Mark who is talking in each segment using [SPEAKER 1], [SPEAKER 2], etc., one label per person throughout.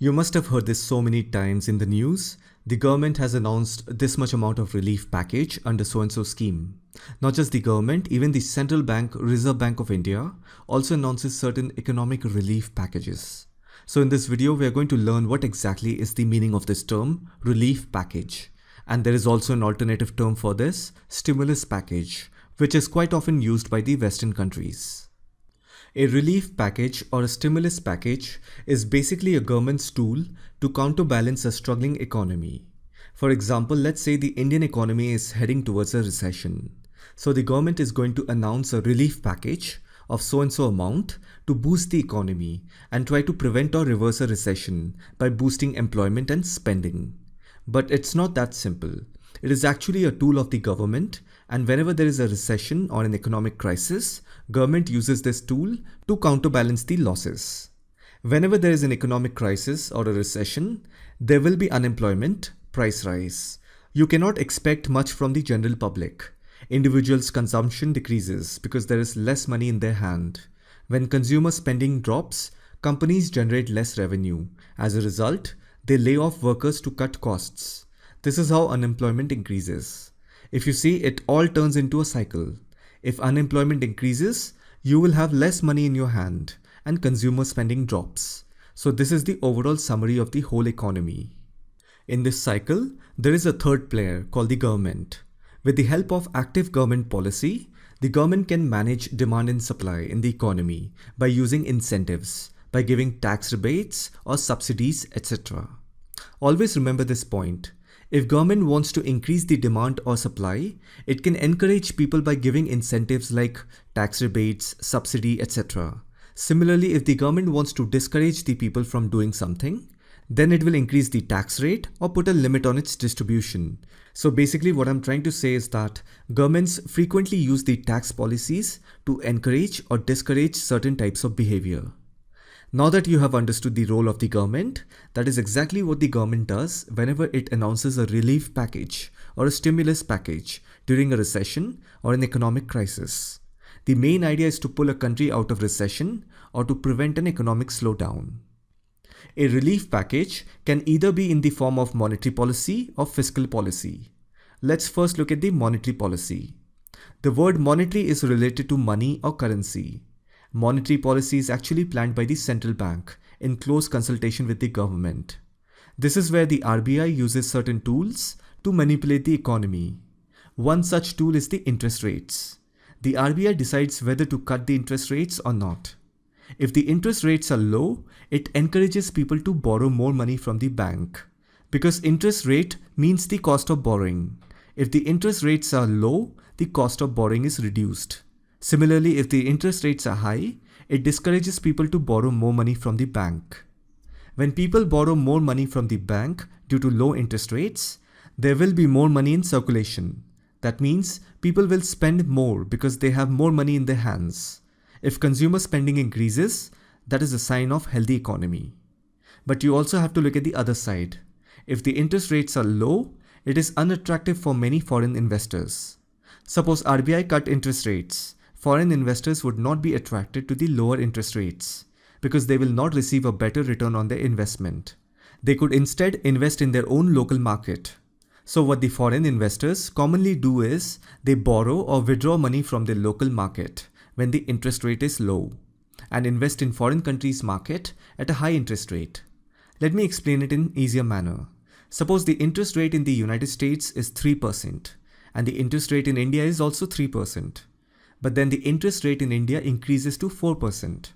[SPEAKER 1] You must have heard this so many times in the news. The government has announced this much amount of relief package under so-and-so scheme. Not just the government, even the Central Bank, Reserve Bank of India also announces certain economic relief packages. So in this video, we are going to learn what exactly is the meaning of this term, relief package. And there is also an alternative term for this, stimulus package, which is quite often used by the Western countries. A relief package or a stimulus package is basically a government's tool to counterbalance a struggling economy. For example, let's say the Indian economy is heading towards a recession. So the government is going to announce a relief package of so and so amount to boost the economy and try to prevent or reverse a recession by boosting employment and spending. But it's not that simple. It is actually a tool of the government, and whenever there is a recession or an economic crisis, government uses this tool to counterbalance the losses. Whenever there is an economic crisis or a recession, there will be unemployment, price rise. You cannot expect much from the general public. Individuals' consumption decreases because there is less money in their hand. When consumer spending drops, companies generate less revenue. As a result, they lay off workers to cut costs. This is how unemployment increases. If you see, it all turns into a cycle. If unemployment increases, you will have less money in your hand and consumer spending drops. So this is the overall summary of the whole economy. In this cycle, there is a third player called the government. With the help of active government policy, the government can manage demand and supply in the economy by using incentives, by giving tax rebates or subsidies, etc. Always remember this point. If government wants to increase the demand or supply, it can encourage people by giving incentives like tax rebates, subsidy, etc. Similarly, if the government wants to discourage the people from doing something, then it will increase the tax rate or put a limit on its distribution. So basically what I'm trying to say is that governments frequently use the tax policies to encourage or discourage certain types of behavior. Now that you have understood the role of the government, that is exactly what the government does whenever it announces a relief package or a stimulus package during a recession or an economic crisis. The main idea is to pull a country out of recession or to prevent an economic slowdown. A relief package can either be in the form of monetary policy or fiscal policy. Let's first look at the monetary policy. The word monetary is related to money or currency. Monetary policy is actually planned by the central bank in close consultation with the government. This is where the RBI uses certain tools to manipulate the economy. One such tool is the interest rates. The RBI decides whether to cut the interest rates or not. If the interest rates are low, it encourages people to borrow more money from the bank, because interest rate means the cost of borrowing. If the interest rates are low, the cost of borrowing is reduced. Similarly, if the interest rates are high, it discourages people to borrow more money from the bank. When people borrow more money from the bank due to low interest rates, there will be more money in circulation. That means people will spend more because they have more money in their hands. If consumer spending increases, that is a sign of healthy economy. But you also have to look at the other side. If the interest rates are low, it is unattractive for many foreign investors. Suppose RBI cut interest rates. Foreign investors would not be attracted to the lower interest rates because they will not receive a better return on their investment. They could instead invest in their own local market. So what the foreign investors commonly do is they borrow or withdraw money from their local market when the interest rate is low and invest in foreign countries' market at a high interest rate. Let me explain it in easier manner. Suppose the interest rate in the United States is 3% and the interest rate in India is also 3%. But then the interest rate in India increases to 4%.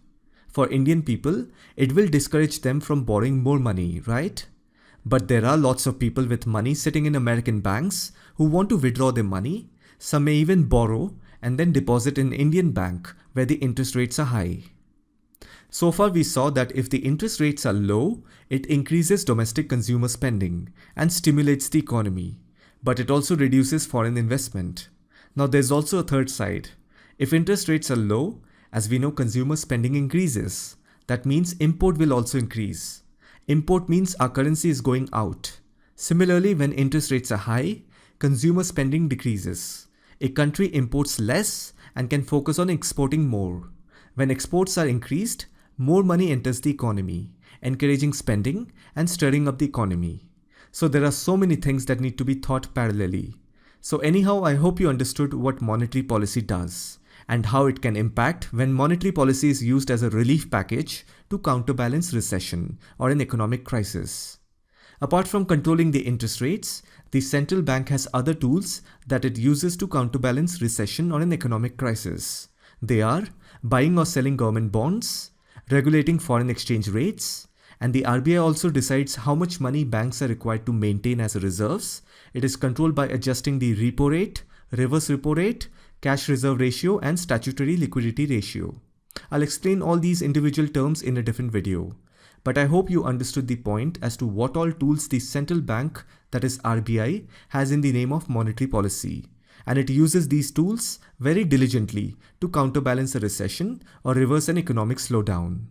[SPEAKER 1] For Indian people, it will discourage them from borrowing more money, right? But there are lots of people with money sitting in American banks who want to withdraw their money. Some may even borrow and then deposit in Indian bank where the interest rates are high. So far we saw that if the interest rates are low, it increases domestic consumer spending and stimulates the economy. But it also reduces foreign investment. Now there's also a third side. If interest rates are low, as we know, consumer spending increases. That means import will also increase. Import means our currency is going out. Similarly, when interest rates are high, consumer spending decreases. A country imports less and can focus on exporting more. When exports are increased, more money enters the economy encouraging spending, and stirring up the economy. So there are so many things that need to be thought parallelly. So anyhow, I hope you understood what monetary policy does and how it can impact when monetary policy is used as a relief package to counterbalance recession or an economic crisis. Apart from controlling the interest rates, the central bank has other tools that it uses to counterbalance recession or an economic crisis. They are buying or selling government bonds, regulating foreign exchange rates, and the RBI also decides how much money banks are required to maintain as reserves. It is controlled by adjusting the repo rate, reverse repo rate, cash reserve ratio, and statutory liquidity ratio. I'll explain all these individual terms in a different video. But I hope you understood the point as to what all tools the central bank, that is RBI, has in the name of monetary policy. And it uses these tools very diligently to counterbalance a recession or reverse an economic slowdown.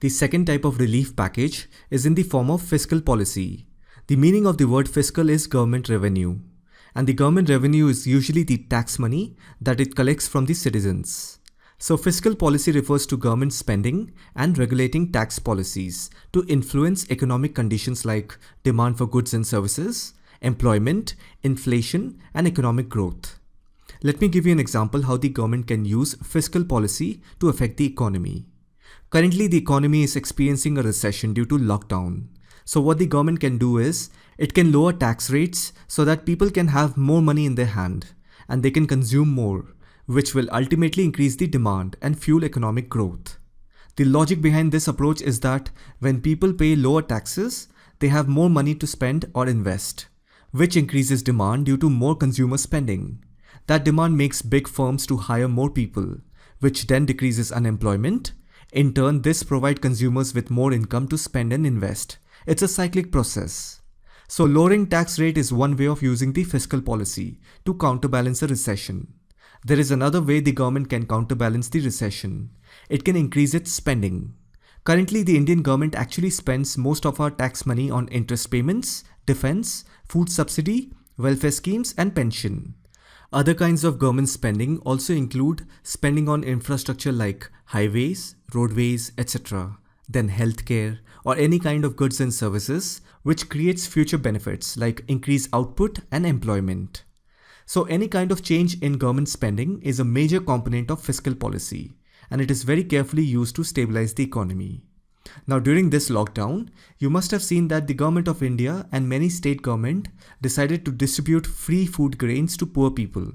[SPEAKER 1] The second type of relief package is in the form of fiscal policy. The meaning of the word fiscal is government revenue. And the government revenue is usually the tax money that it collects from the citizens. So fiscal policy refers to government spending and regulating tax policies to influence economic conditions like demand for goods and services, employment, inflation, and economic growth. Let me give you an example how the government can use fiscal policy to affect the economy. Currently, the economy is experiencing a recession due to lockdown. So what the government can do is, it can lower tax rates so that people can have more money in their hand and they can consume more, which will ultimately increase the demand and fuel economic growth. The logic behind this approach is that when people pay lower taxes, they have more money to spend or invest, which increases demand due to more consumer spending. That demand makes big firms to hire more people, which then decreases unemployment. In turn, this provides consumers with more income to spend and invest. It's a cyclic process. So lowering tax rate is one way of using the fiscal policy to counterbalance a recession. There is another way the government can counterbalance the recession. It can increase its spending. Currently, the Indian government actually spends most of our tax money on interest payments, defense, food subsidy, welfare schemes, and pension. Other kinds of government spending also include spending on infrastructure like highways, roadways, etc., then healthcare, or any kind of goods and services, which creates future benefits like increased output and employment. So any kind of change in government spending is a major component of fiscal policy, and it is very carefully used to stabilize the economy. Now during this lockdown, you must have seen that the Government of India and many state government decided to distribute free food grains to poor people.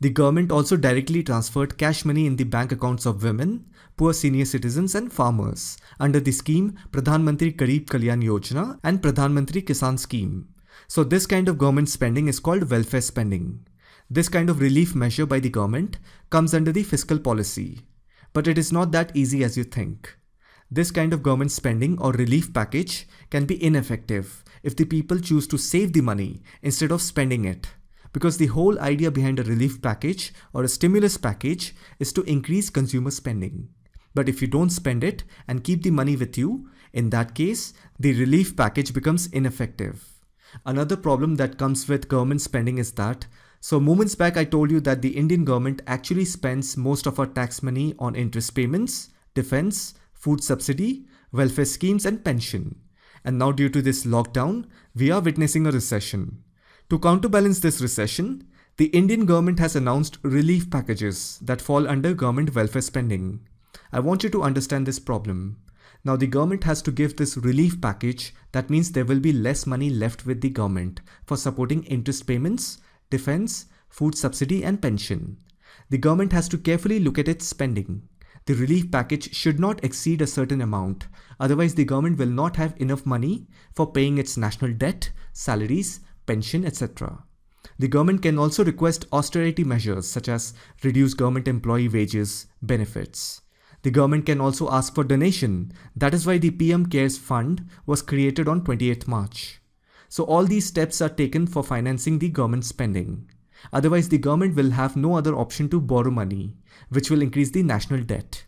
[SPEAKER 1] The government also directly transferred cash money in the bank accounts of women, poor senior citizens and farmers under the scheme Pradhan Mantri Garib Kalyan Yojana and Pradhan Mantri Kisan Scheme. So this kind of government spending is called welfare spending. This kind of relief measure by the government comes under the fiscal policy. But it is not that easy as you think. This kind of government spending or relief package can be ineffective if the people choose to save the money instead of spending it. Because the whole idea behind a relief package or a stimulus package is to increase consumer spending. But if you don't spend it and keep the money with you, in that case, the relief package becomes ineffective. Another problem that comes with government spending is that, so moments back I told you that the Indian government actually spends most of our tax money on interest payments, defense, food subsidy, welfare schemes and pension. And now due to this lockdown, we are witnessing a recession. To counterbalance this recession, the Indian government has announced relief packages that fall under government welfare spending. I want you to understand this problem. Now the government has to give this relief package, that means there will be less money left with the government for supporting interest payments, defense, food subsidy and pension. The government has to carefully look at its spending. The relief package should not exceed a certain amount, otherwise the government will not have enough money for paying its national debt, salaries, pension, etc. The government can also request austerity measures such as reduce government employee wages, benefits. The government can also ask for donation. That is why the PM Cares Fund was created on 28th March. So all these steps are taken for financing the government spending. Otherwise, the government will have no other option to borrow money, which will increase the national debt.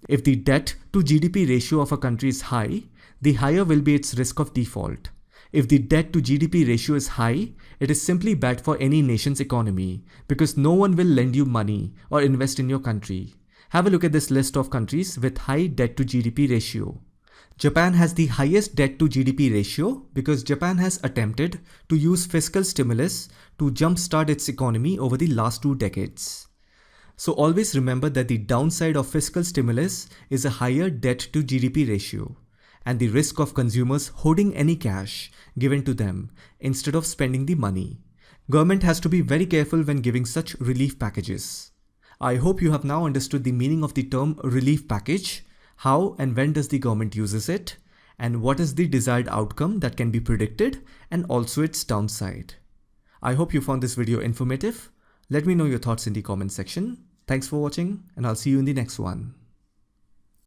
[SPEAKER 1] If the debt to GDP ratio of a country is high, the higher will be its risk of default. If the debt to GDP ratio is high, it is simply bad for any nation's economy because no one will lend you money or invest in your country. Have a look at this list of countries with high debt to GDP ratio. Japan has the highest debt to GDP ratio because Japan has attempted to use fiscal stimulus to jumpstart its economy over the last 2 decades. So always remember that the downside of fiscal stimulus is a higher debt to GDP ratio and the risk of consumers hoarding any cash given to them instead of spending the money. Government has to be very careful when giving such relief packages. I hope you have now understood the meaning of the term relief package, how and when does the government uses it, and what is the desired outcome that can be predicted and also its downside. I hope you found this video informative. Let me know your thoughts in the comment section. Thanks for watching and I'll see you in the next one.